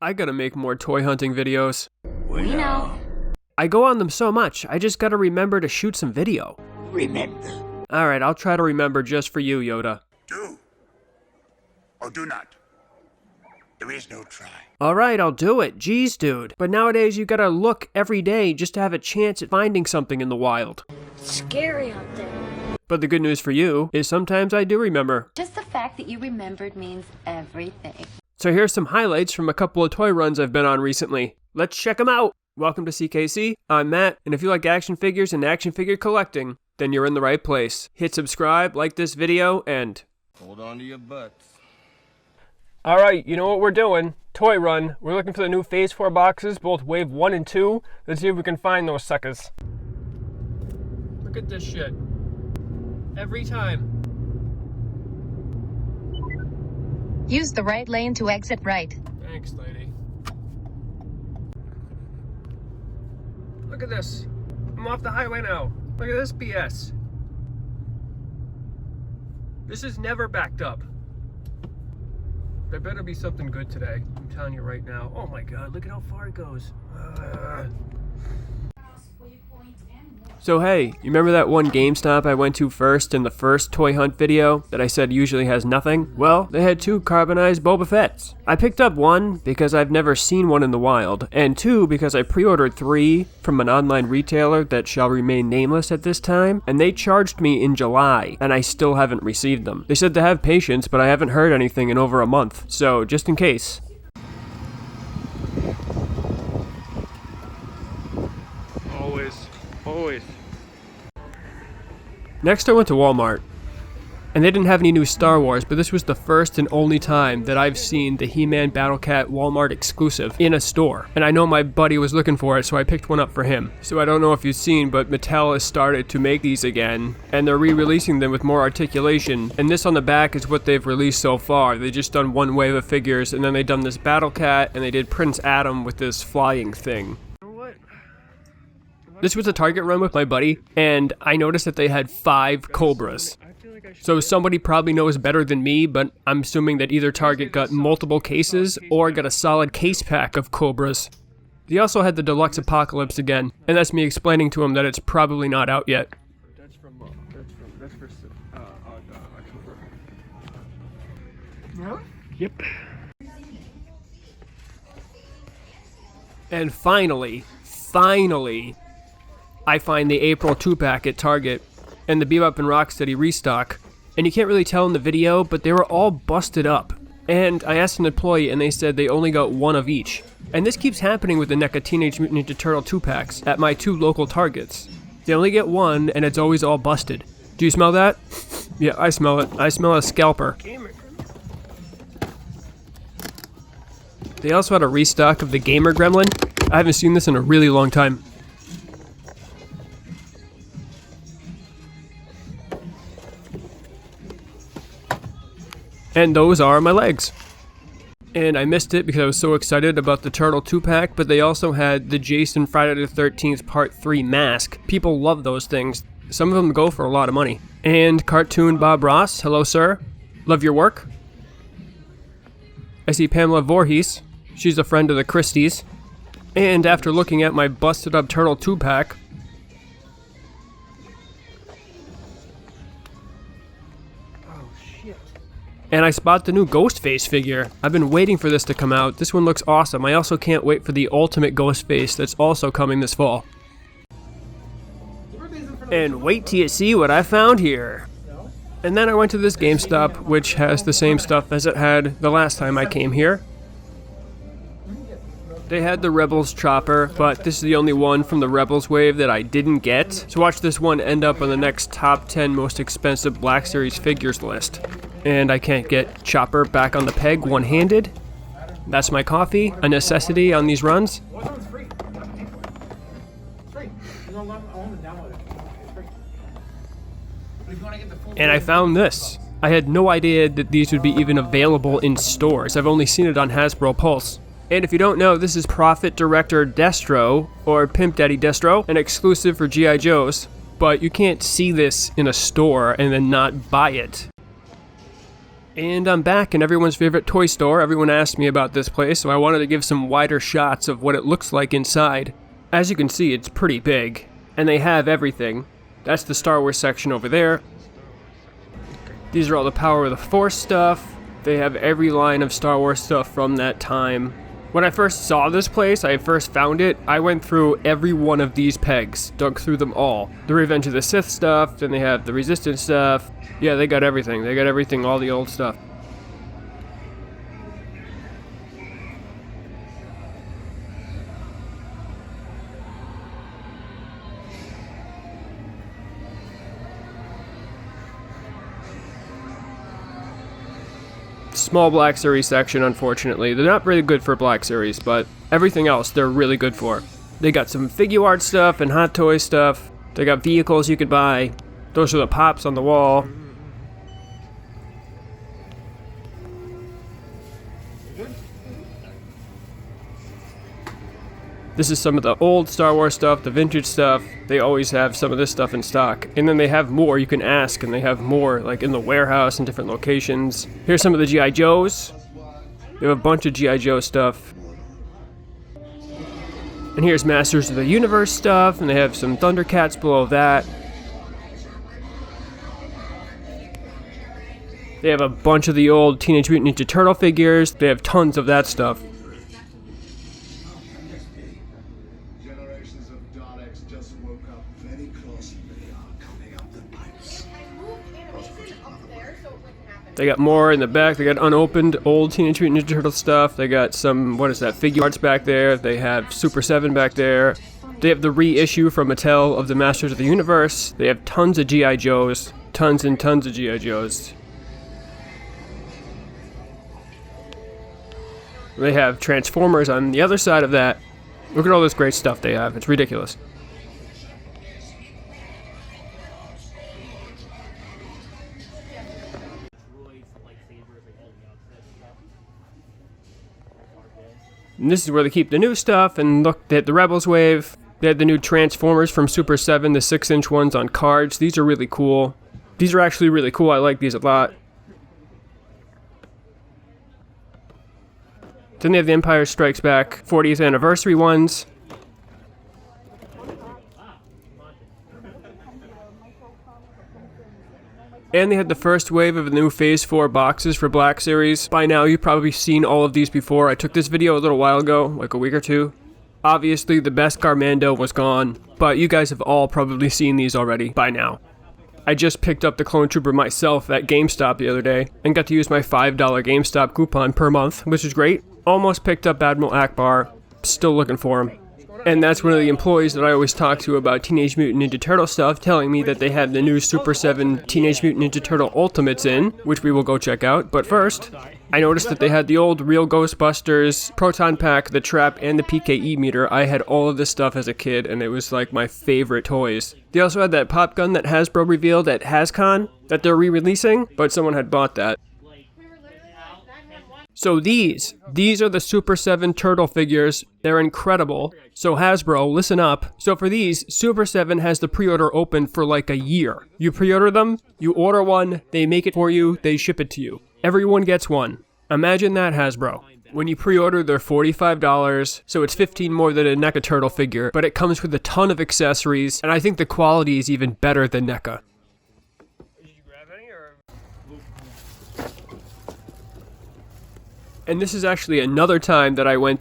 I gotta make more toy hunting videos. We know. I go on them so much, I just gotta remember to shoot some video. Remember. Alright, I'll try to remember just for you, Yoda. Do. Or do not. There is no try. Alright, I'll do it. Jeez, dude. But nowadays you gotta look every day just to have a chance at finding something in the wild. It's scary out there. But the good news for you is sometimes I do remember. Just the fact that you remembered means everything. So here's some highlights from a couple of toy runs I've been on recently. Let's check them out. Welcome to CKC, I'm Matt, and if you like action figures and action figure collecting, then you're in the right place. Hit subscribe, like this video, and hold on to your butts. Alright, you know what we're doing. Toy run. We're looking for the new Phase 4 boxes, both Wave 1 and 2. Let's see if we can find those suckers. Look at this shit. Every time. Use the right lane to exit right. Thanks, lady. Look at this. I'm off the highway now. Look at this BS. This is never backed up. There better be something good today. I'm telling you right now. Oh my god, look at how far it goes. So hey, you remember that one GameStop I went to first in the first toy hunt video that I said usually has nothing? Well, they had 2 carbonized Boba Fetts. I picked up 1 because I've never seen one in the wild, and 2 because I pre-ordered 3 from an online retailer that shall remain nameless at this time, and they charged me in July, and I still haven't received them. They said to have patience, but I haven't heard anything in over a month, so just in case. Always. Next I went to Walmart, and they didn't have any new Star Wars, but this was the first and only time that I've seen the He-Man Battle Cat Walmart exclusive in a store. And I know my buddy was looking for it, so I picked one up for him. So I don't know if you've seen, but Mattel has started to make these again, and they're re-releasing them with more articulation. And this on the back is what they've released so far. They just done one wave of figures, and then they done this Battle Cat, and they did Prince Adam with this flying thing. This was a Target run with my buddy, and I noticed that they had 5 Cobras. So somebody probably knows better than me, but I'm assuming that either Target got multiple cases or got a solid case pack of Cobras. They also had the Deluxe Apocalypse again, and that's me explaining to him that it's probably not out yet. That's for October. Really? Yep. And finally, I find the April 2-pack at Target, and the Bebop and Rocksteady restock, and you can't really tell in the video, but they were all busted up. And I asked an employee, and they said they only got 1 of each. And this keeps happening with the NECA Teenage Mutant Ninja Turtle 2-packs at my 2 local Targets. They only get 1, and it's always all busted. Do you smell that? Yeah, I smell it. I smell a scalper. They also had a restock of the Gamer Gremlin. I haven't seen this in a really long time. And those are my legs. And I missed it because I was so excited about the Turtle 2-pack, but they also had the Jason Friday the 13th Part 3 mask. People love those things. Some of them go for a lot of money. And Cartoon Bob Ross, hello sir. Love your work. I see Pamela Voorhees. She's a friend of the Christies. And after looking at my busted up Turtle 2-pack, and I spot the new Ghostface figure. I've been waiting for this to come out. This one looks awesome. I also can't wait for the Ultimate Ghostface that's also coming this fall. And wait till you see what I found here. And then I went to this GameStop, which has the same stuff as it had the last time I came here. They had the Rebels chopper, but this is the only one from the Rebels wave that I didn't get. So watch this one end up on the next top 10 most expensive Black Series figures list. And I can't get Chopper back on the peg one-handed. That's my coffee, a necessity on these runs. And I found this. I had no idea that these would be even available in stores. I've only seen it on Hasbro Pulse. And if you don't know, this is Profit Director Destro, or Pimp Daddy Destro, an exclusive for G.I. Joes. But you can't see this in a store and then not buy it. And I'm back in everyone's favorite toy store. Everyone asked me about this place, so I wanted to give some wider shots of what it looks like inside. As you can see, it's pretty big, and they have everything. That's the Star Wars section over there. These are all the Power of the Force stuff. They have every line of Star Wars stuff from that time. When I first saw this place, I first found it, I went through every one of these pegs, dug through them all. The Revenge of the Sith stuff, then they have the Resistance stuff. Yeah, they got everything. They got everything, all the old stuff. Small Black Series section, unfortunately. They're not really good for Black Series, but everything else they're really good for. They got some figure art stuff and hot toy stuff. They got vehicles you could buy. Those are the pops on the wall. This is some of the old Star Wars stuff, the vintage stuff. They always have some of this stuff in stock. And then they have more you can ask, and they have more like in the warehouse in different locations. Here's some of the G.I. Joes. They have a bunch of G.I. Joe stuff. And here's Masters of the Universe stuff, and they have some Thundercats below that. They have a bunch of the old Teenage Mutant Ninja Turtle figures. They have tons of that stuff. They got more in the back. They got unopened old Teenage Mutant Ninja Turtle stuff. They got some, what is that, figure arts back there. They have Super7 back there. They have the reissue from Mattel of the Masters of the Universe. They have tons of G.I. Joes. Tons and tons of G.I. Joes. They have Transformers on the other side of that. Look at all this great stuff they have. It's ridiculous. And this is where they keep the new stuff, and look, they had the Rebels wave. They had the new Transformers from Super7, the 6-inch ones on cards. These are really cool. These are actually really cool. I like these a lot. Then they have the Empire Strikes Back 40th anniversary ones. And they had the first wave of the new Phase 4 boxes for Black Series. By now, you've probably seen all of these before. I took this video a little while ago, like a week or two. Obviously, the best Garmando was gone, but you guys have all probably seen these already by now. I just picked up the Clone Trooper myself at GameStop the other day, and got to use my $5 GameStop coupon per month, which is great. Almost picked up Admiral Akbar, still looking for him. And that's one of the employees that I always talk to about Teenage Mutant Ninja Turtle stuff, telling me that they had the new Super7 Teenage Mutant Ninja Turtle Ultimates in, which we will go check out. But first, I noticed that they had the old Real Ghostbusters, Proton Pack, the Trap, and the PKE meter. I had all of this stuff as a kid, and it was like my favorite toys. They also had that pop gun that Hasbro revealed at HasCon that they're re-releasing, but someone had bought that. So these are the Super7 Turtle figures. They're incredible. So Hasbro, listen up. So for these, Super7 has the pre-order open for like a year. You pre-order them, you order one, they make it for you, they ship it to you. Everyone gets one. Imagine that, Hasbro. When you pre-order, they're $45, so it's $15 more than a NECA Turtle figure, but it comes with a ton of accessories, and I think the quality is even better than NECA. And this is actually another time that I went,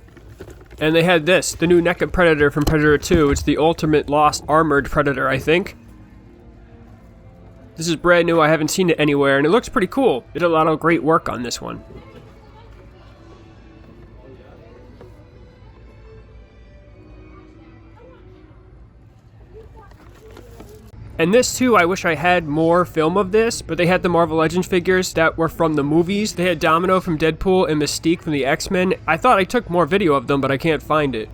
and they had this, the new NECA Predator from Predator 2. It's the Ultimate Lost Armored Predator, I think. This is brand new, I haven't seen it anywhere, and it looks pretty cool. They did a lot of great work on this one. And this too, I wish I had more film of this, but they had the Marvel Legends figures that were from the movies. They had Domino from Deadpool and Mystique from the X-Men. I thought I took more video of them, but I can't find it.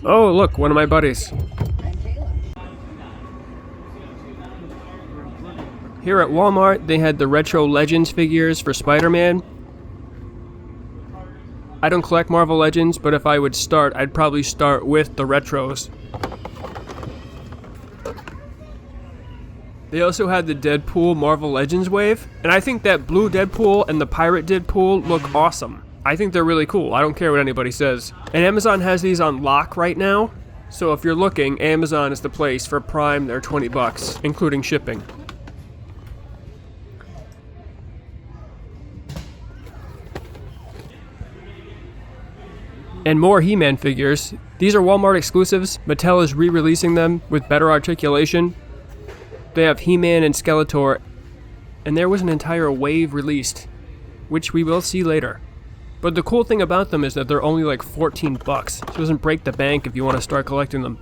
Oh, look, one of my buddies. Here at Walmart, they had the Retro Legends figures for Spider-Man. I don't collect Marvel Legends, but if I would start, I'd probably start with the retros. They also had the Deadpool Marvel Legends wave, and I think that blue Deadpool and the pirate Deadpool look awesome. I think they're really cool. I don't care what anybody says. And Amazon has these on lock right now, so if you're looking, Amazon is the place. For Prime, they're $20, including shipping. And more He-Man figures. These are Walmart exclusives. Mattel is re-releasing them with better articulation. They have He-Man and Skeletor, and there was an entire wave released, which we will see later. But the cool thing about them is that they're only like $14, so it doesn't break the bank if you want to start collecting them.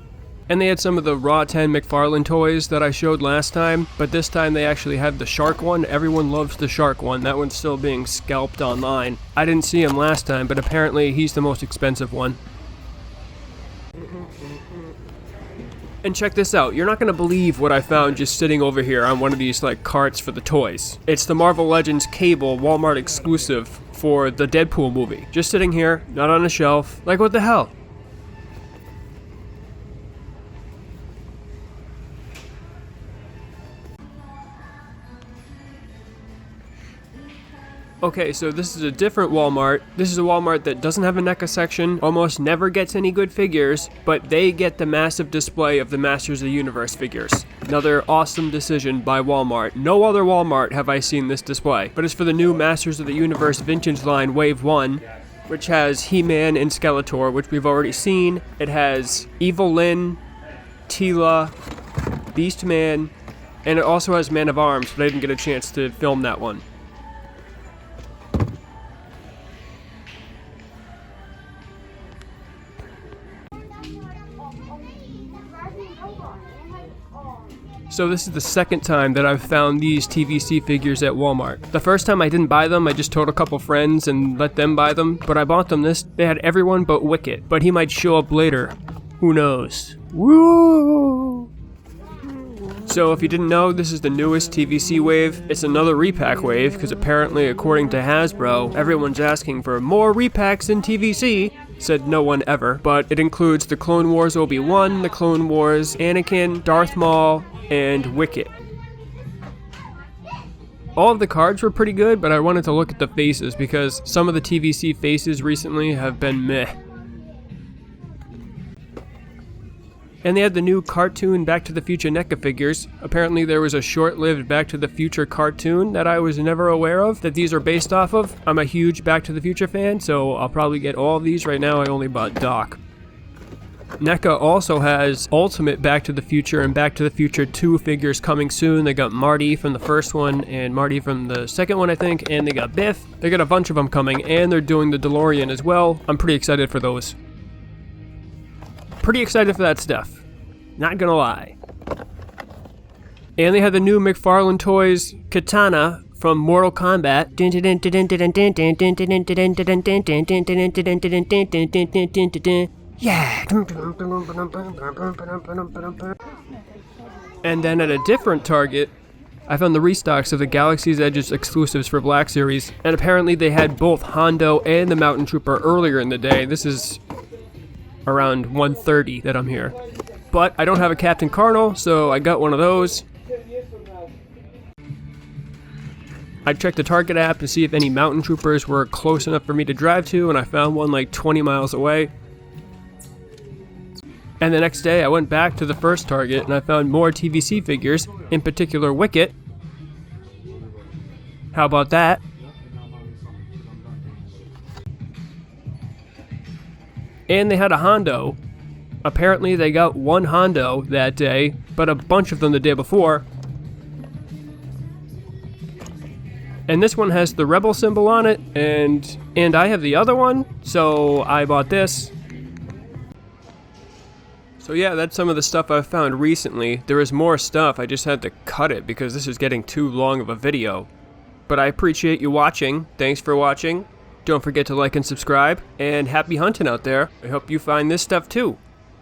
And they had some of the Raw 10 McFarlane toys that I showed last time, but this time they actually had the shark one. Everyone loves the shark one. That one's still being scalped online. I didn't see him last time, but apparently he's the most expensive one. And check this out, you're not going to believe what I found just sitting over here on one of these like carts for the toys. It's the Marvel Legends cable Walmart exclusive for the Deadpool movie. Just sitting here, not on a shelf. Like, what the hell? Okay, so this is a different Walmart. This is a Walmart that doesn't have a NECA section, almost never gets any good figures, but they get the massive display of the Masters of the Universe figures. Another awesome decision by Walmart. No other Walmart have I seen this display, but it's for the new Masters of the Universe vintage line Wave 1, which has He-Man and Skeletor, which we've already seen. It has Evil Lyn, Teela, Beastman, and it also has Man of Arms, but I didn't get a chance to film that one. So this is the second time that I've found these TVC figures at Walmart. The first time I didn't buy them, I just told a couple friends and let them buy them, but I bought them they had everyone but Wicket, but he might show up later. Who knows? Woo! So if you didn't know, this is the newest TVC wave. It's another repack wave, because apparently according to Hasbro, everyone's asking for more repacks in TVC. Said no one ever, but it includes the Clone Wars Obi-Wan, the Clone Wars Anakin, Darth Maul, and Wicket. All of the cards were pretty good, but I wanted to look at the faces because some of the TVC faces recently have been meh. And they had the new cartoon Back to the Future NECA figures. Apparently there was a short-lived Back to the Future cartoon that I was never aware of that these are based off of. I'm a huge Back to the Future fan, so I'll probably get all of these. Right now I only bought Doc. NECA also has Ultimate Back to the Future and Back to the Future 2 figures coming soon. They got Marty from the first one and Marty from the second one, I think, and they got Biff. They got a bunch of them coming, and they're doing the DeLorean as well. I'm pretty excited for those. Pretty excited for that stuff. Not gonna lie. And they had the new McFarlane toys Katana from Mortal Kombat. Yeah. And then at a different Target, I found the restocks of the Galaxy's Edges exclusives for Black Series, and apparently they had both Hondo and the Mountain Trooper earlier in the day. This is around 1:30 that I'm here. But I don't have a Captain Carnal, so I got one of those. I checked the Target app to see if any Mountain Troopers were close enough for me to drive to, and I found one like 20 miles away. And the next day I went back to the first Target and I found more TVC figures, in particular Wicket. How about that? And they had a Hondo. Apparently they got one Hondo that day, but a bunch of them the day before. And this one has the Rebel symbol on it, and I have the other one, so I bought this. So yeah, that's some of the stuff I've found recently. There is more stuff, I just had to cut it because this is getting too long of a video. But I appreciate you watching. Thanks for watching. Don't forget to like and subscribe, and happy hunting out there. I hope you find this stuff too.